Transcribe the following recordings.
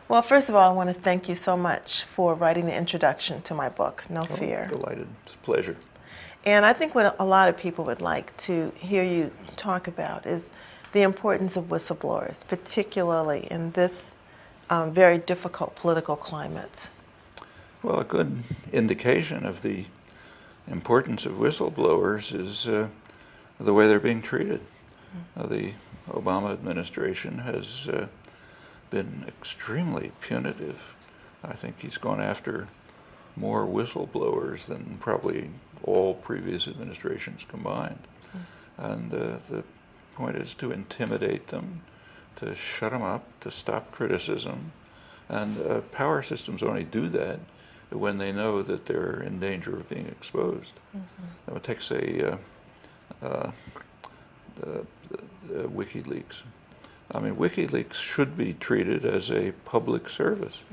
Well, first of all, I want to thank you so much for writing the introduction to my book, No Fear. Delighted. It's a pleasure. And I think what a lot of people would like to hear you talk about is the importance of whistleblowers, particularly in this very difficult political climate. Well, a good indication of the importance of whistleblowers is the way they're being treated. The Obama administration has been extremely punitive. I think he's gone after more whistleblowers than probably all previous administrations combined. And the point is to intimidate them, to shut them up, to stop criticism. And power systems only do that when they know that they're in danger of being exposed. Now, it takes WikiLeaks. I mean, WikiLeaks should be treated as a public service.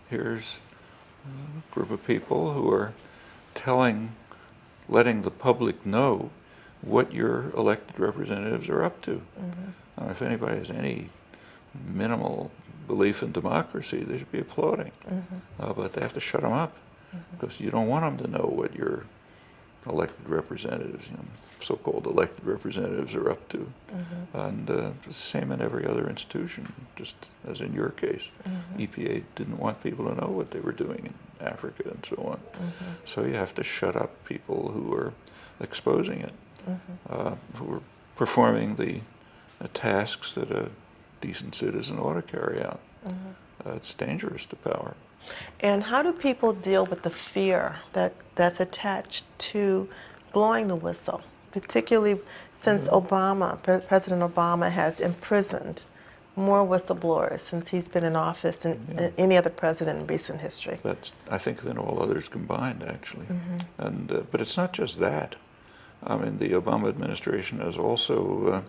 Here's a group of people who are letting the public know what your elected representatives are up to. If anybody has any minimal belief in democracy, they should be applauding. But they have to shut them up because you don't want them to know what your elected representatives, so-called elected representatives, are up to. And the same in every other institution, just as in your case. EPA didn't want people to know what they were doing in Africa and so on. So you have to shut up people who are exposing it, who are performing the tasks that a decent citizen ought to carry out. It's dangerous to power. And how do people deal with the fear that's attached to blowing the whistle, particularly since President Obama has imprisoned more whistleblowers since he's been in office than any other president in recent history? That's, I think, than all others combined, actually. And but it's not just that. I mean, the Obama administration has also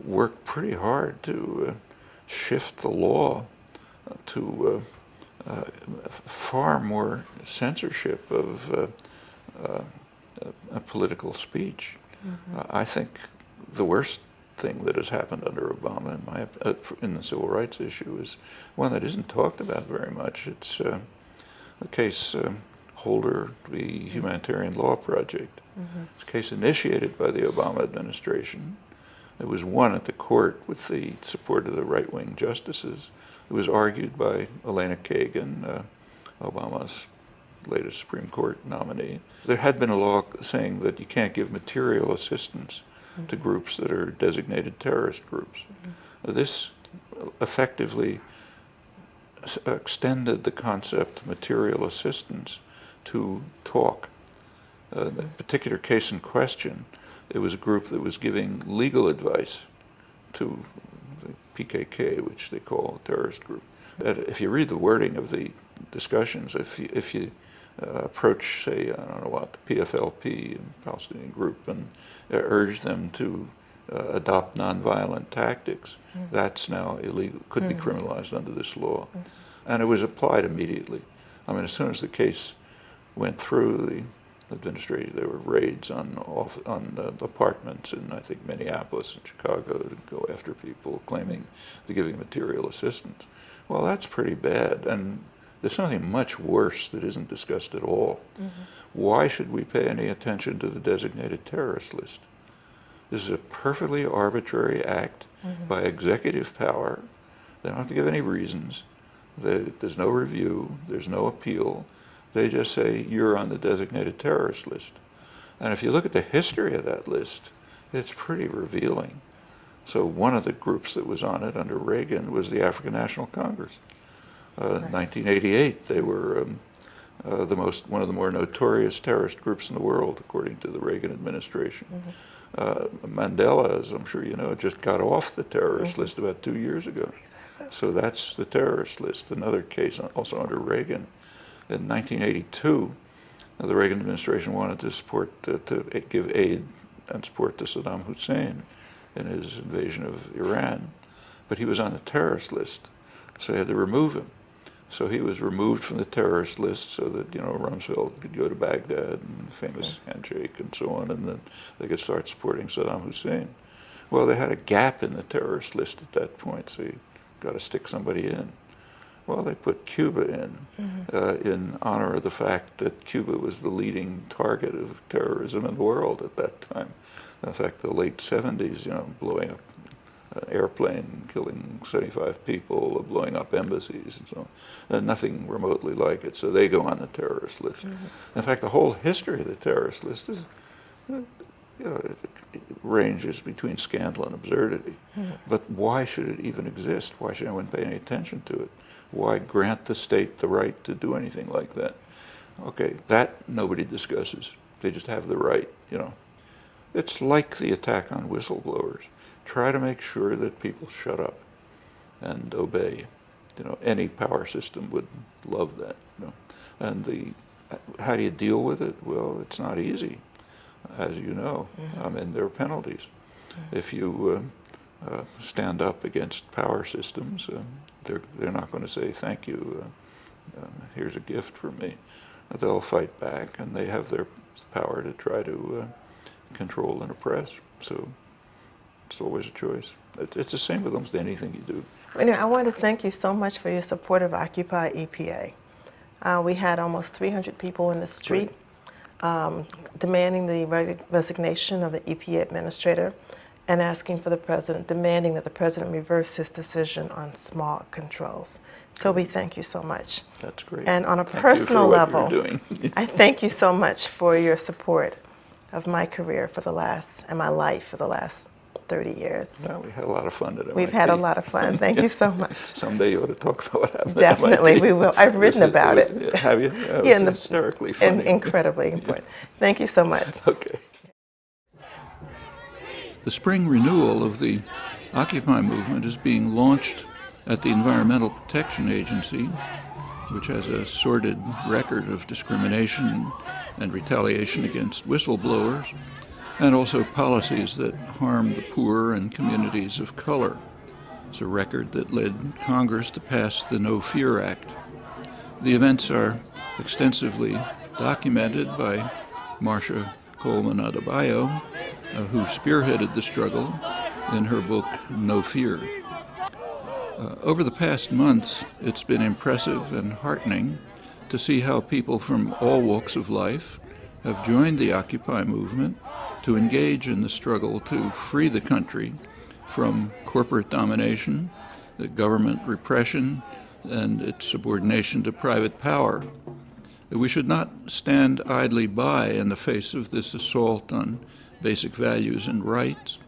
worked pretty hard to shift the law to far more censorship of political speech. I think the worst thing that has happened under Obama in the civil rights issue is one that isn't talked about very much. It's the case Holder v. Humanitarian Law Project. It's a case initiated by the Obama administration. It was won at the court with the support of the right-wing justices. It was argued by Elena Kagan, Obama's latest Supreme Court nominee. There had been a law saying that you can't give material assistance to groups that are designated terrorist groups. This effectively extended the concept of material assistance to talk. The particular case in question, it was a group that was giving legal advice to the PKK, which they call a terrorist group. If you read the wording of the discussions, if you approach, say, I don't know what, the PFLP, and Palestinian group, and urge them to adopt nonviolent tactics, that's now illegal, could be criminalized under this law. And it was applied immediately. I mean, as soon as the case went through the administration, there were raids on apartments in, I think, Minneapolis and Chicago to go after people claiming they're giving material assistance. Well, that's pretty bad, and there's something much worse that isn't discussed at all. Why should we pay any attention to the designated terrorist list? This is a perfectly arbitrary act by executive power. They don't have to give any reasons. There's no review, there's no appeal. They just say, you're on the designated terrorist list. And if you look at the history of that list, it's pretty revealing. So one of the groups that was on it under Reagan was the African National Congress. 1988, they were one of the more notorious terrorist groups in the world, according to the Reagan administration. Mandela, as I'm sure you know, just got off the terrorist list about 2 years ago. So that's the terrorist list. Another case also under Reagan. In 1982, the Reagan administration wanted to give aid and support to Saddam Hussein in his invasion of Iran, but he was on the terrorist list, so they had to remove him. So he was removed from the terrorist list so that, Rumsfeld could go to Baghdad and the famous handshake and so on, and then they could start supporting Saddam Hussein. Well, they had a gap in the terrorist list at that point, so you got to stick somebody in. Well, they put Cuba in honor of the fact that Cuba was the leading target of terrorism in the world at that time. In fact, the late 70s, you know, blowing up an airplane, killing 75 people, blowing up embassies and so on. Nothing remotely like it. So they go on the terrorist list. In fact, the whole history of the terrorist list is, you know, it ranges between scandal and absurdity. But why should it even exist? Why should anyone pay any attention to it? Why grant the state the right to do anything like that? Okay, that nobody discusses. They just have the right, you know. It's like the attack on whistleblowers. Try to make sure that people shut up and obey. You know, any power system would love that. You know, and how do you deal with it? Well, it's not easy, as you know. I mean, there are penalties. If you stand up against power systems, they're not going to say thank you. Here's a gift from me. They'll fight back, and they have their power to try to control and oppress. So it's always a choice. It's the same with almost anything you do. Anyway, I want to thank you so much for your support of Occupy EPA. We had almost 300 people in the street demanding the resignation of the EPA administrator and asking for the president, demanding that the president reverse his decision on smog controls. So we thank you so much. That's great. And on a Thank personal you for what level, you're doing. I thank you so much for your support of my career for the last, and my life for the last 30 years. Well, we had a lot of fun at MIT. We've had a lot of fun. Thank you so much. Someday you ought to talk about what happened Definitely, at MIT. We will. I've written about it. Have you? Yeah, It's hysterically funny. Incredibly important. Thank you so much. Okay. The spring renewal of the Occupy movement is being launched at the Environmental Protection Agency, which has a sordid record of discrimination and retaliation against whistleblowers, and also policies that harm the poor and communities of color. It's a record that led Congress to pass the No Fear Act. The events are extensively documented by Marsha Coleman-Adebayo, who spearheaded the struggle in her book, No Fear. Over the past months, it's been impressive and heartening to see how people from all walks of life have joined the Occupy movement to engage in the struggle to free the country from corporate domination, the government repression, and its subordination to private power. We should not stand idly by in the face of this assault on basic values and rights,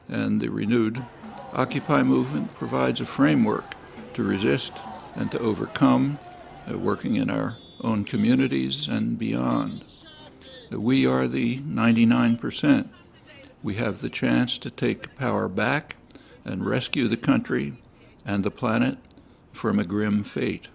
and the renewed Occupy movement provides a framework to resist and to overcome, working in our own communities and beyond. We are the 99%. We have the chance to take power back and rescue the country and the planet from a grim fate.